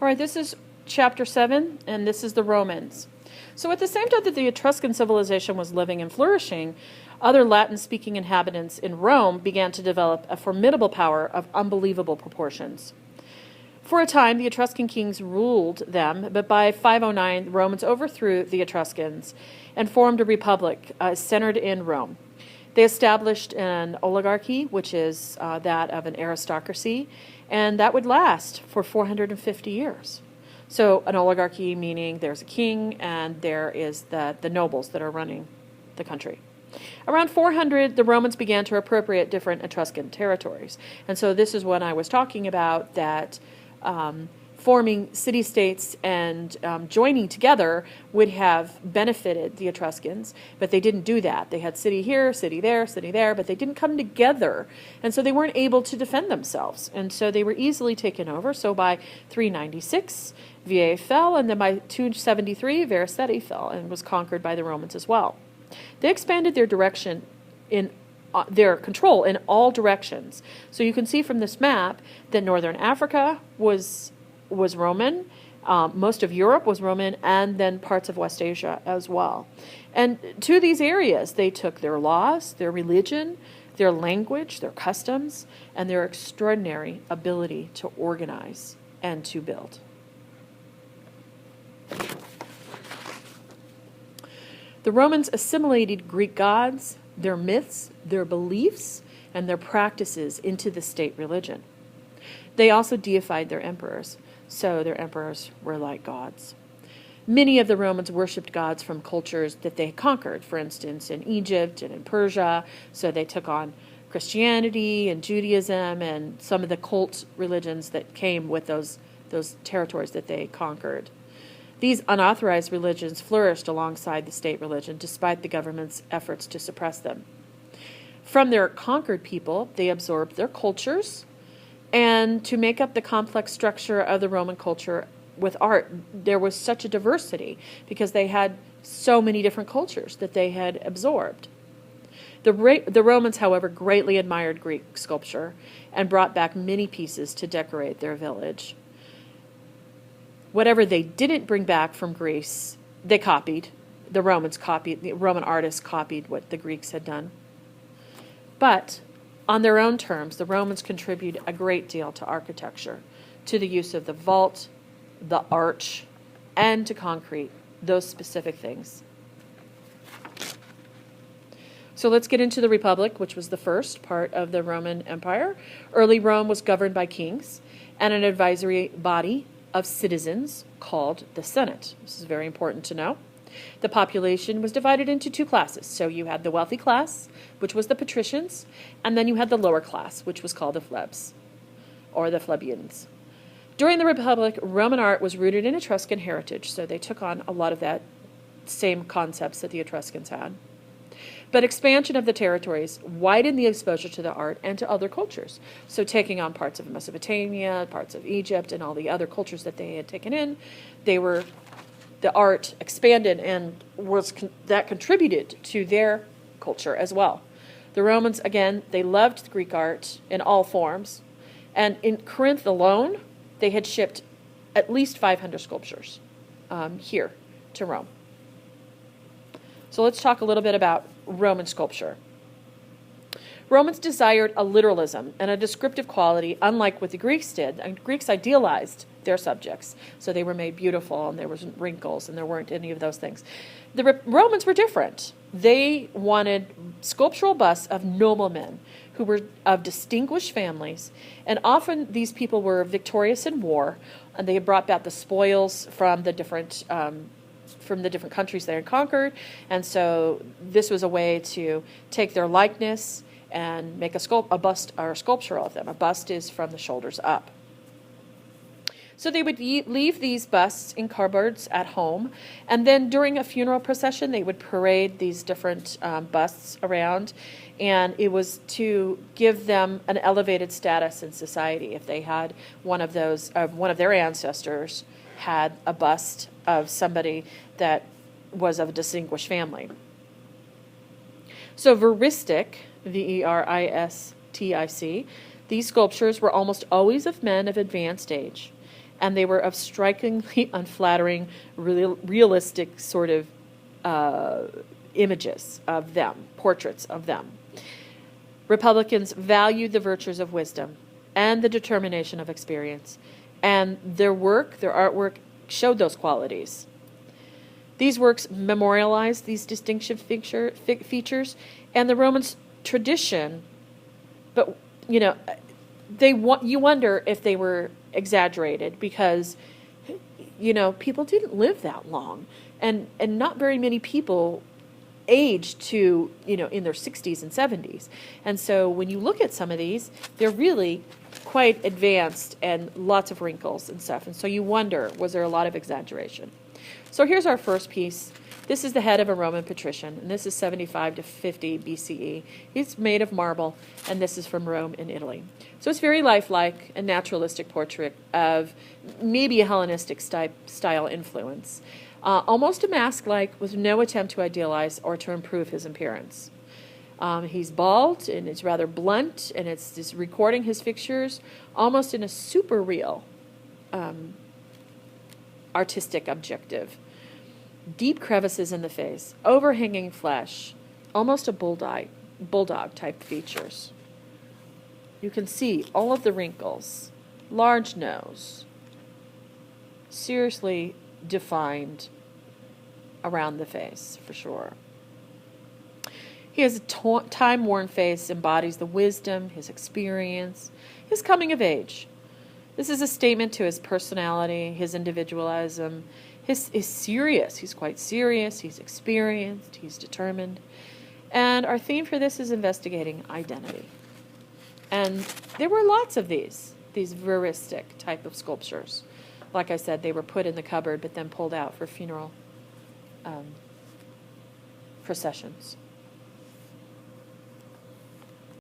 All right, this is chapter 7, and this is the Romans. So at the same time that the Etruscan civilization was living and flourishing, other Latin-speaking inhabitants in Rome began to develop a formidable power of unbelievable proportions. For a time, the Etruscan kings ruled them, but by 509, the Romans overthrew the Etruscans and formed a republic centered in Rome. They established an oligarchy, which is that of an aristocracy, and that would last for 450 years. So an oligarchy meaning there's a king and there is the nobles that are running the country. Around 400, the Romans began to appropriate different Etruscan territories. And so this is when I was talking about that forming city-states and joining together would have benefited the Etruscans, but they didn't do that. They had city here, city there, but they didn't come together, and so they weren't able to defend themselves, and so they were easily taken over. So by 396, Veii fell, and then by 273, Veraceti fell and was conquered by the Romans as well. They expanded their direction in their control in all directions. So you can see from this map that northern Africa was Roman, most of Europe was Roman, and then parts of West Asia as well. And to these areas, they took their laws, their religion, their language, their customs, and their extraordinary ability to organize and to build. The Romans assimilated Greek gods, their myths, their beliefs, and their practices into the state religion. They also deified their emperors, so their emperors were like gods. Many of the Romans worshipped gods from cultures that they conquered, for instance, in Egypt and in Persia, so they took on Christianity and Judaism and some of the cult religions that came with those territories that they conquered. These unauthorized religions flourished alongside the state religion, despite the government's efforts to suppress them. From their conquered people, they absorbed their cultures, and to make up the complex structure of the Roman culture with art, there was such a diversity because they had so many different cultures that they had absorbed. The Romans, however, greatly admired Greek sculpture and brought back many pieces to decorate their village. Whatever they didn't bring back from Greece, they copied. The Roman artists copied what the Greeks had done. But on their own terms, the Romans contributed a great deal to architecture, to the use of the vault, the arch, and to concrete, those specific things. So let's get into the Republic, which was the first part of the Roman Empire. Early Rome was governed by kings and an advisory body of citizens called the Senate. This is very important to know. The population was divided into two classes. So you had the wealthy class, which was the Patricians, and then you had the lower class, which was called the plebs, or the plebeians. During the Republic, Roman art was rooted in Etruscan heritage, so they took on a lot of that same concepts that the Etruscans had. But expansion of the territories widened the exposure to the art and to other cultures. So taking on parts of Mesopotamia, parts of Egypt, and all the other cultures that they had taken in, the art expanded and that contributed to their culture as well. The Romans, again, they loved Greek art in all forms. And in Corinth alone, they had shipped at least 500 sculptures here to Rome. So let's talk a little bit about Roman sculpture. Romans desired a literalism and a descriptive quality, unlike what the Greeks did. And Greeks idealized their subjects, so they were made beautiful, and there wasn't wrinkles, and there weren't any of those things. The Romans were different. They wanted sculptural busts of noblemen who were of distinguished families, and often these people were victorious in war, and they had brought back the spoils from the different countries they had conquered, and so this was a way to take their likeness and make a bust or a sculpture of them. A bust is from the shoulders up. So they would leave these busts in cupboards at home, and then during a funeral procession, they would parade these different busts around, and it was to give them an elevated status in society. If they had one of their ancestors had a bust of somebody that was of a distinguished family. So veristic, Veristic, these sculptures were almost always of men of advanced age, and they were of strikingly unflattering, realistic sort of images of them, portraits of them. Republicans valued the virtues of wisdom and the determination of experience, and their artwork, showed those qualities. These works memorialized these distinctive features, and the Romans' tradition, but, you wonder if they were exaggerated because, people didn't live that long, and not very many people aged to, in their 60s and 70s. And so when you look at some of these, they're really quite advanced and lots of wrinkles and stuff. And so you wonder, was there a lot of exaggeration? So here's our first piece. This is the head of a Roman patrician, and this is 75 to 50 BCE. It's made of marble, and this is from Rome in Italy. So it's very lifelike and naturalistic portrait of maybe a Hellenistic style influence. Almost a mask-like, with no attempt to idealize or to improve his appearance. He's bald, and it's rather blunt, and it's just recording his fixtures almost in a super real artistic objective. Deep crevices in the face, overhanging flesh, almost a bulldog type features. You can see all of the wrinkles, large nose, seriously defined around the face, for sure. He has a time-worn face, embodies the wisdom, his experience, his coming of age. This is a statement to his personality, his individualism. He's serious. He's quite serious. He's experienced. He's determined. And our theme for this is investigating identity. And there were lots of these veristic type of sculptures. Like I said, they were put in the cupboard but then pulled out for funeral processions.